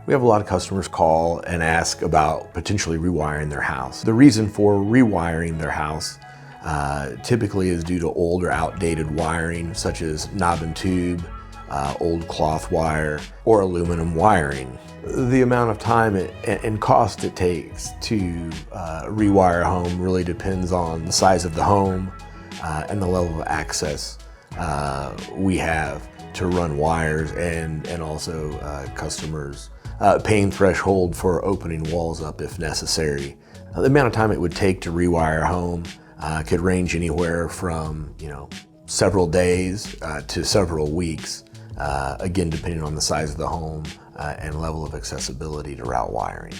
We have a lot of customers call and ask about potentially rewiring their house. The reason for rewiring their house typically is due to old or outdated wiring, such as knob and tube, old cloth wire, or aluminum wiring. The amount of time and cost it takes to rewire a home really depends on the size of the home and the level of access we have to run wires, and also customers' pain threshold for opening walls up if necessary. The amount of time it would take to rewire a home could range anywhere from several days to several weeks, again depending on the size of the home and level of accessibility to route wiring.